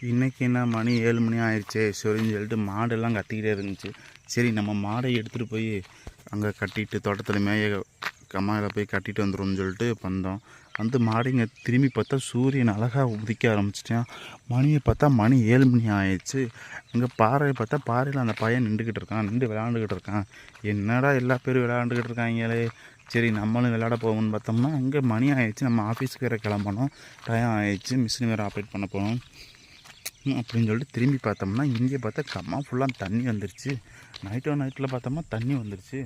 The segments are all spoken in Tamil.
இன்றைக்கி என்ன மணி 7 மணி ஆயிடுச்சு சரின்னு சொல்லிட்டு மாடெல்லாம் கத்திக்கிட்டே இருந்துச்சு. சரி நம்ம மாடை எடுத்துகிட்டு போய் அங்கே கட்டிட்டு தோட்டத்தில் மேய கம்மாயில் போய் கட்டிட்டு வந்துடும்னு சொல்லிட்டு வந்தோம். வந்து மாடுங்க திரும்பி பார்த்தா சூரியன் அழகாக உதிக்க ஆரம்பிச்சிட்டேன். மணியை பார்த்தா மணி 7 மணி ஆயிடுச்சு. அங்கே பாறையை பார்த்தா பாறையில் அந்த பையன் நின்றுக்கிட்டு இருக்கான், நின்று விளையாண்டுக்கிட்டு இருக்கான். என்னடா எல்லா பேரும் விளையாண்டுக்கிட்டு இருக்காங்களே, சரி நம்மளும் விளையாட போகணும்னு பார்த்தோம்னா அங்கே மணி ஆயிடுச்சு. நம்ம ஆஃபீஸுக்கு வேறு கிளம்பணும், டைம் ஆயிடுச்சு, மிஷின் வேறு ஆப்ரேட் பண்ண போகணும் அப்படின்னு சொல்லிட்டு திரும்பி பார்த்தோம்னா இங்கே பார்த்தா கம்மா ஃபுல்லாக தண்ணி வந்துருச்சு. நைட்டில் பார்த்தோம்னா தண்ணி வந்துருச்சு.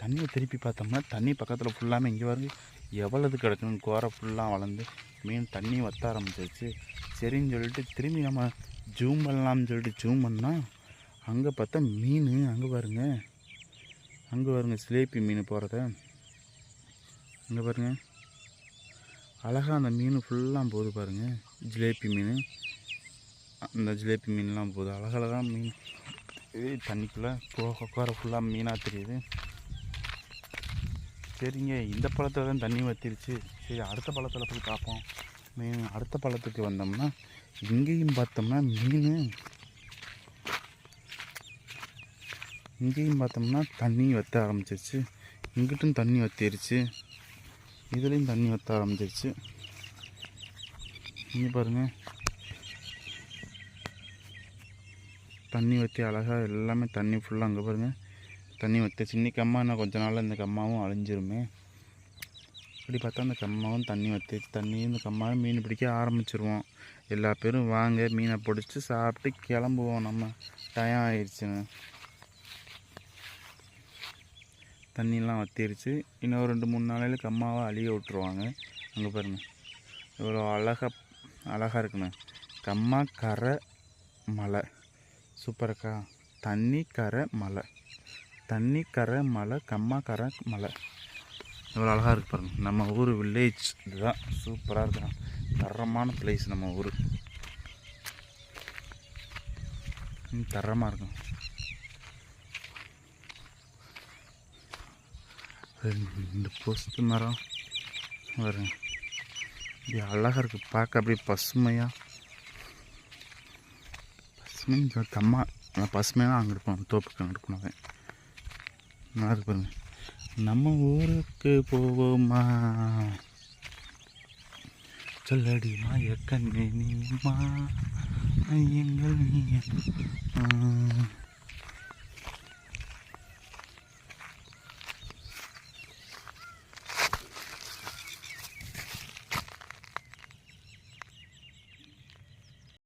தண்ணியை திருப்பி பார்த்தோம்னா தண்ணி பக்கத்தில் ஃபுல்லாமே இங்கே வரைக்கும் எவ்வளவு கிடக்குன்னு கோரை ஃபுல்லாக வளர்ந்து மீன் தண்ணி வற்ற ஆரம்பிச்சிருச்சு. சரின்னு சொல்லிட்டு திரும்பி நம்ம ஜூம் பண்ணலாம்னு சொல்லிட்டு ஜூம் பண்ணால் அங்கே பார்த்தா மீன் அங்கே பாருங்க சிலேபி மீன் போகிறத அங்கே பாருங்க. அழகாக அந்த மீன் ஃபுல்லாக போகுது பாருங்கள், ஜிலேபி மீன். அந்த ஜிலேபி மீன்லாம் போகுது அழகழகாக மீன். இது தண்ணிக்குள்ளே கோரை ஃபுல்லாக மீனாக தெரியுது. சரிங்க, இந்த பழத்தில் தான் தண்ணி வற்றிருச்சு. சரி அடுத்த பழத்தில் போய் பார்ப்போம். மீன் அடுத்த பழத்துக்கு வந்தோம்னா இங்கேயும் பார்த்தோம்னா இங்கேயும் பார்த்தோம்னா தண்ணி வற்ற ஆரம்பிச்சிருச்சு. இங்கிட்டும் தண்ணி வற்றிருச்சு, இதுலேயும் தண்ணி வற்ற ஆரம்பிச்சிருச்சு. இங்கே பாருங்கள், தண்ணி வற்றி அழகாக எல்லாமே தண்ணி ஃபுல்லாக அங்கே பாருங்கள் தண்ணி வற்றிச்சு. இன்னைக்கு அம்மா இன்னும் கொஞ்ச நாளில் இந்த கம்மாவும் அழிஞ்சிருமே. இப்படி பார்த்தா அந்த கம்மாவும் தண்ணி வற்றிச்சு. தண்ணி இந்த கம்மாவும் மீன் பிடிக்க ஆரம்பிச்சிருவோம். எல்லா பேரும் வாங்க மீனை பிடிச்சி சாப்பிட்டு கிளம்புவோம். நம்ம டைம் ஆயிடுச்சுன்னு தண்ணியெலாம் வற்றிருச்சு. இன்னும் 2-3 நாளையில் கம்மாவை அழிய விட்டுருவாங்க. அங்கே பாருங்கள் இவ்வளோ அழகாக இருக்குண்ணே. கம்மா கரை மலை சூப்பரக்கா. தண்ணி கரை மலை கம்மா கரை மலை இவ்வளோ அழகாக இருக்குது பாருங்கள். நம்ம ஊர் வில்லேஜ் இதுதான், சூப்பராக இருக்கிறோம். தரமான பிளேஸ் நம்ம ஊர், தரமாக இருக்கும். இந்த போஸ்ட் மரம் வருங்க, இப்படி அழகாக இருக்குது பார்க்க. அப்படியே பசுமையாக கம்மா பசுமையாக அங்கே இருக்கணும், தோப்புக்கு அங்கே இருக்கணும். அதை நல்லா இருக்கு பாருங்க. நம்ம ஊருக்கு போவோமா சொல்லடிமா எக்கண்ணே நீமா எங்கள்